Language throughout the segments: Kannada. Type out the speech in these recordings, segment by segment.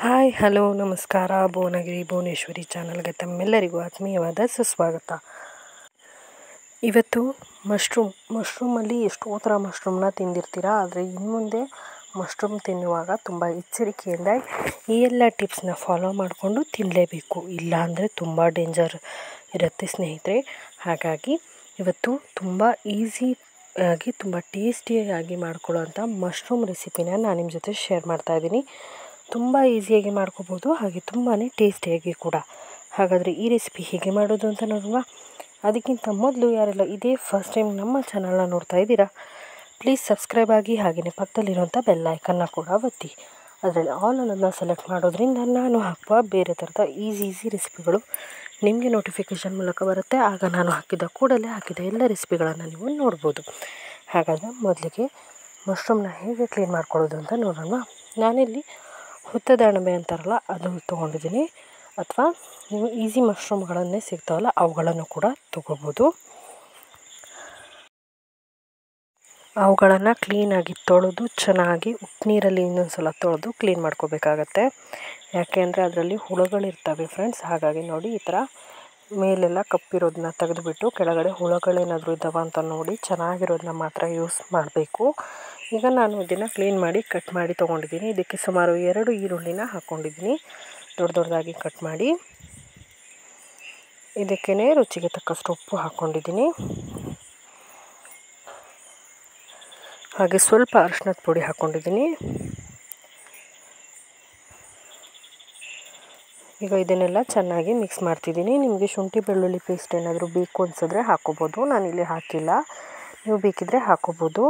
ಹಾಯ್ ಹಲೋ ನಮಸ್ಕಾರ. ಭುವನಗಿರಿ ಭುವನೇಶ್ವರಿ ಚಾನಲ್ಗೆ ತಮ್ಮೆಲ್ಲರಿಗೂ ಆತ್ಮೀಯವಾದ ಸುಸ್ವಾಗತ. ಇವತ್ತು ಮಶ್ರೂಮಲ್ಲಿ ಎಷ್ಟೋ ಥರ ಮಶ್ರೂಮ್ನ ತಿಂದಿರ್ತೀರ. ಆದರೆ ಇನ್ಮುಂದೆ ಮಶ್ರೂಮ್ ತಿನ್ನುವಾಗ ತುಂಬ ಎಚ್ಚರಿಕೆಯಿಂದ ಈ ಎಲ್ಲ ಟಿಪ್ಸ್ನ ಫಾಲೋ ಮಾಡಿಕೊಂಡು ತಿನ್ನಲೇಬೇಕು. ಇಲ್ಲ ಅಂದರೆ ತುಂಬ ಡೇಂಜರ್ ಇರುತ್ತೆ ಸ್ನೇಹಿತರೆ. ಹಾಗಾಗಿ ಇವತ್ತು ತುಂಬ ಈಸಿಯಾಗಿ ತುಂಬ ಟೇಸ್ಟಿಯಾಗಿ ಮಾಡ್ಕೊಳ್ಳೋವಂಥ ಮಶ್ರೂಮ್ ರೆಸಿಪಿನ ನಾನು ನಿಮ್ಮ ಜೊತೆ ಶೇರ್ ಮಾಡ್ತಾಯಿದ್ದೀನಿ. ತುಂಬ ಈಸಿಯಾಗಿ ಮಾಡ್ಕೋಬೋದು, ಹಾಗೆ ತುಂಬಾ ಟೇಸ್ಟಿಯಾಗಿ ಕೂಡ. ಹಾಗಾದರೆ ಈ ರೆಸಿಪಿ ಹೇಗೆ ಮಾಡೋದು ಅಂತ ನೋಡುವ. ಅದಕ್ಕಿಂತ ಮೊದಲು ಯಾರೆಲ್ಲ ಇದೇ ಫಸ್ಟ್ ಟೈಮ್ ನಮ್ಮ ಚಾನಲ್ನ ನೋಡ್ತಾ ಇದ್ದೀರಾ, ಪ್ಲೀಸ್ ಸಬ್ಸ್ಕ್ರೈಬ್ ಆಗಿ, ಹಾಗೆಯೇ ಪಕ್ಕದಲ್ಲಿರುವಂಥ ಬೆಲ್ ಐಕನ್ನ ಕೂಡ ಒತ್ತಿ. ಅದರಲ್ಲಿ ಆಲ್ ಅನ್ನೋದನ್ನ ಸೆಲೆಕ್ಟ್ ಮಾಡೋದ್ರಿಂದ ನಾನು ಹಾಕುವ ಬೇರೆ ಥರದ ಈಸಿ ರೆಸಿಪಿಗಳು ನಿಮಗೆ ನೋಟಿಫಿಕೇಷನ್ ಮೂಲಕ ಬರುತ್ತೆ. ಆಗ ನಾನು ಹಾಕಿದ ಎಲ್ಲ ರೆಸಿಪಿಗಳನ್ನು ನೀವು ನೋಡ್ಬೋದು. ಹಾಗಾದರೆ ಮೊದಲಿಗೆ ಮಶ್ರೂಮ್ನ ಹೇಗೆ ಕ್ಲೀನ್ ಮಾಡ್ಕೊಳ್ಳೋದು ಅಂತ ನೋಡೋಣ. ನಾನಿಲ್ಲಿ ಹುತ್ತದ ಅಣಬೆ ಅಂತಾರಲ್ಲ ಅದು ತೊಗೊಂಡಿದ್ದೀನಿ, ಅಥವಾ ನೀವು ಈಸಿ ಮಶ್ರೂಮ್ಗಳನ್ನೇ ಸಿಗ್ತಾವಲ್ಲ ಅವುಗಳನ್ನು ಕೂಡ ತೊಗೋಬೋದು. ಅವುಗಳನ್ನು ಕ್ಲೀನಾಗಿ ತೊಳೆದು ಚೆನ್ನಾಗಿ ಉಪ್ಪು ನೀರಲ್ಲಿ ಇನ್ನೊಂದು ಸಲ ತೊಳೆದು ಕ್ಲೀನ್ ಮಾಡ್ಕೋಬೇಕಾಗತ್ತೆ. ಯಾಕೆ ಅಂದರೆ ಅದರಲ್ಲಿ ಹುಳುಗಳಿರ್ತವೆ ಫ್ರೆಂಡ್ಸ್. ಹಾಗಾಗಿ ನೋಡಿ, ಈ ಥರ ಮೇಲೆಲ್ಲ ಕಪ್ಪಿರೋದನ್ನ ತೆಗೆದುಬಿಟ್ಟು ಕೆಳಗಡೆ ಹುಳುಗಳೇನಾದರೂ ಇದ್ದಾವ ಅಂತ ನೋಡಿ ಚೆನ್ನಾಗಿರೋದನ್ನ ಮಾತ್ರ ಯೂಸ್ ಮಾಡಬೇಕು. ಈಗ ನಾನು ಇದನ್ನು ಕ್ಲೀನ್ ಮಾಡಿ ಕಟ್ ಮಾಡಿ ತೊಗೊಂಡಿದ್ದೀನಿ. ಇದಕ್ಕೆ ಸುಮಾರು 2 ಈರುಳ್ಳಿನ ಹಾಕ್ಕೊಂಡಿದ್ದೀನಿ, ದೊಡ್ಡದಾಗಿ ಕಟ್ ಮಾಡಿ. ಇದಕ್ಕೇ ರುಚಿಗೆ ತಕ್ಕಷ್ಟು ಉಪ್ಪು ಹಾಕ್ಕೊಂಡಿದ್ದೀನಿ, ಹಾಗೆ ಸ್ವಲ್ಪ ಅರಿಶಿಣದ ಪುಡಿ ಹಾಕ್ಕೊಂಡಿದ್ದೀನಿ. ಈಗ ಇದನ್ನೆಲ್ಲ ಚೆನ್ನಾಗಿ ಮಿಕ್ಸ್ ಮಾಡ್ತಿದ್ದೀನಿ. ನಿಮಗೆ ಶುಂಠಿ ಬೆಳ್ಳುಳ್ಳಿ ಪೇಸ್ಟ್ ಏನಾದರೂ ಬೇಕು ಅನಿಸಿದ್ರೆ ಹಾಕ್ಕೋಬೋದು, ನಾನಿಲ್ಲಿ ಹಾಕಿಲ್ಲ, ನೀವು ಬೇಕಿದ್ದರೆ ಹಾಕ್ಕೋಬೋದು.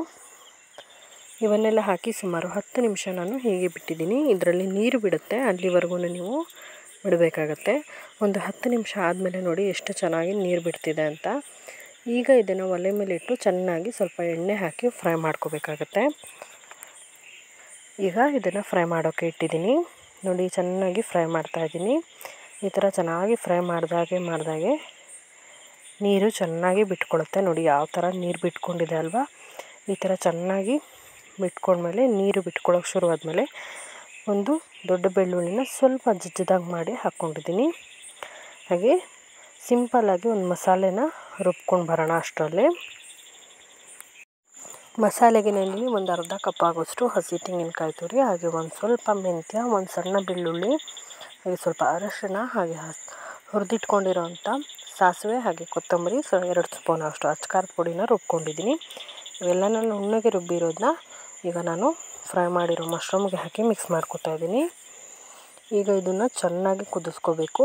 ಇವನ್ನೆಲ್ಲ ಹಾಕಿ ಸುಮಾರು 10 ನಿಮಿಷ ನಾನು ಹೀಗೆ ಬಿಟ್ಟಿದ್ದೀನಿ. ಇದರಲ್ಲಿ ನೀರು ಬಿಡುತ್ತೆ, ಅಲ್ಲಿವರೆಗೂ ನೀವು ಬಿಡಬೇಕಾಗತ್ತೆ. ಒಂದು 10 ನಿಮಿಷ ಆದಮೇಲೆ ನೋಡಿ ಎಷ್ಟು ಚೆನ್ನಾಗಿ ನೀರು ಬಿಡ್ತಿದೆ ಅಂತ. ಈಗ ಇದನ್ನು ಒಲೆ ಮೇಲೆ ಇಟ್ಟು ಚೆನ್ನಾಗಿ ಸ್ವಲ್ಪ ಎಣ್ಣೆ ಹಾಕಿ ಫ್ರೈ ಮಾಡ್ಕೋಬೇಕಾಗತ್ತೆ. ಈಗ ಇದನ್ನು ಫ್ರೈ ಮಾಡೋಕ್ಕೆ ಇಟ್ಟಿದ್ದೀನಿ. ನೋಡಿ, ಚೆನ್ನಾಗಿ ಫ್ರೈ ಮಾಡ್ತಾಯಿದ್ದೀನಿ. ಈ ಥರ ಚೆನ್ನಾಗಿ ಫ್ರೈ ಮಾಡಿದಾಗೆ ನೀರು ಚೆನ್ನಾಗಿ ಬಿಟ್ಕೊಳ್ಳುತ್ತೆ. ನೋಡಿ ಯಾವ ಥರ ನೀರು ಬಿಟ್ಕೊಂಡಿದೆ ಅಲ್ವಾ. ಈ ಥರ ಚೆನ್ನಾಗಿ ಬಿಟ್ಕೊಂಡ್ಮೇಲೆ, ನೀರು ಬಿಟ್ಕೊಳ್ಳೋಕೆ ಶುರುವಾದಮೇಲೆ ಒಂದು ದೊಡ್ಡ ಬೆಳ್ಳುಳ್ಳಿನ ಸ್ವಲ್ಪ ಜಜ್ಜಿದಾಗ ಮಾಡಿ ಹಾಕ್ಕೊಂಡಿದ್ದೀನಿ. ಹಾಗೆ ಸಿಂಪಲ್ಲಾಗಿ ಒಂದು ಮಸಾಲೆನ ರುಬ್ಕೊಂಡು ಬರೋಣ. ಅಷ್ಟರಲ್ಲೇ ಮಸಾಲೆಗೆ ನಾನಿಲ್ಲಿ ಒಂದು ಅರ್ಧ ಕಪ್ ಆಗೋಷ್ಟು ಹಸಿ ತೆಂಗಿನಕಾಯಿ ತುರಿ, ಹಾಗೆ ಒಂದು ಸ್ವಲ್ಪ ಮೆಂತ್ಯ, ಒಂದು ಸಣ್ಣ ಬೆಳ್ಳುಳ್ಳಿ, ಹಾಗೆ ಸ್ವಲ್ಪ ಅರಶಿಣ, ಹಾಗೆ ಹುರಿದಿಟ್ಕೊಂಡಿರೋಂಥ ಸಾಸಿವೆ, ಹಾಗೆ ಕೊತ್ತಂಬರಿ, 2 ಸ್ಪೂನ್ ಅಷ್ಟು ಅಚ್ಕಾರದ ಪುಡಿನ ರುಬ್ಕೊಂಡಿದ್ದೀನಿ. ಇವೆಲ್ಲನ ನುಣ್ಣಗೆ ರುಬ್ಬಿರೋದನ್ನ ಈಗ ನಾನು ಫ್ರೈ ಮಾಡಿರೋ ಮಶ್ರೂಮ್ಗೆ ಹಾಕಿ ಮಿಕ್ಸ್ ಮಾಡ್ಕೊತಾ ಇದ್ದೀನಿ. ಈಗ ಇದನ್ನು ಚೆನ್ನಾಗಿ ಕುದಿಸ್ಕೋಬೇಕು.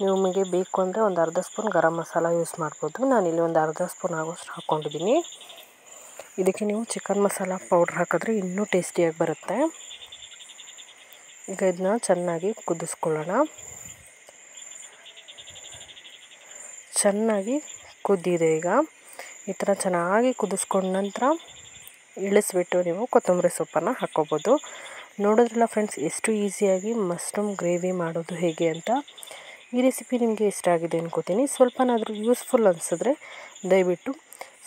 ನಿಮಗೆ ಬೇಕು ಅಂದರೆ ಒಂದು ಅರ್ಧ ಸ್ಪೂನ್ ಗರಂ ಮಸಾಲ ಯೂಸ್ ಮಾಡ್ಬೋದು. ನಾನಿಲ್ಲಿ ಒಂದು ಅರ್ಧ ಸ್ಪೂನ್ ಆಗೋಷ್ಟು ಹಾಕ್ಕೊಂಡಿದ್ದೀನಿ. ಇದಕ್ಕೆ ನೀವು ಚಿಕನ್ ಮಸಾಲ ಪೌಡ್ರ್ ಹಾಕಿದ್ರೆ ಇನ್ನೂ ಟೇಸ್ಟಿಯಾಗಿ ಬರುತ್ತೆ. ಈಗ ಇದನ್ನ ಚೆನ್ನಾಗಿ ಕುದಿಸ್ಕೊಳ್ಳೋಣ. ಚೆನ್ನಾಗಿ ಕುದ್ದಿದೆ. ಈಗ ಈ ಥರ ಚೆನ್ನಾಗಿ ಕುದಿಸ್ಕೊಂಡ ನಂತರ ಇಳಿಸ್ಬಿಟ್ಟು ನೀವು ಕೊತ್ತಂಬರಿ ಸೊಪ್ಪನ್ನು ಹಾಕ್ಕೋಬೋದು. ನೋಡಿದ್ರಲ್ಲ ಫ್ರೆಂಡ್ಸ್, ಎಷ್ಟು ಈಸಿಯಾಗಿ ಮಶ್ರೂಮ್ ಗ್ರೇವಿ ಮಾಡೋದು ಹೇಗೆ ಅಂತ. ಈ ರೆಸಿಪಿ ನಿಮಗೆ ಇಷ್ಟ ಆಗಿದೆ ಅನ್ಕೋತೀನಿ. ಸ್ವಲ್ಪನಾದರೂ ಯೂಸ್ಫುಲ್ ಅನಿಸಿದ್ರೆ ದಯವಿಟ್ಟು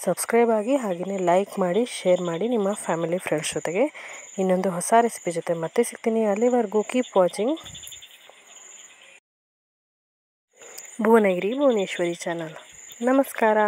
ಸಬ್ಸ್ಕ್ರೈಬ್ ಆಗಿ, ಹಾಗೆಯೇ ಲೈಕ್ ಮಾಡಿ, ಶೇರ್ ಮಾಡಿ ನಿಮ್ಮ ಫ್ಯಾಮಿಲಿ ಫ್ರೆಂಡ್ಸ್ ಜೊತೆಗೆ. ಇನ್ನೊಂದು ಹೊಸ ರೆಸಿಪಿ ಜೊತೆ ಮತ್ತೆ ಸಿಗ್ತೀನಿ. ಅಲ್ಲಿವರೆಗೂ keep watching Bhuvanagiri Bhuvaneshwari channel. ನಮಸ್ಕಾರ.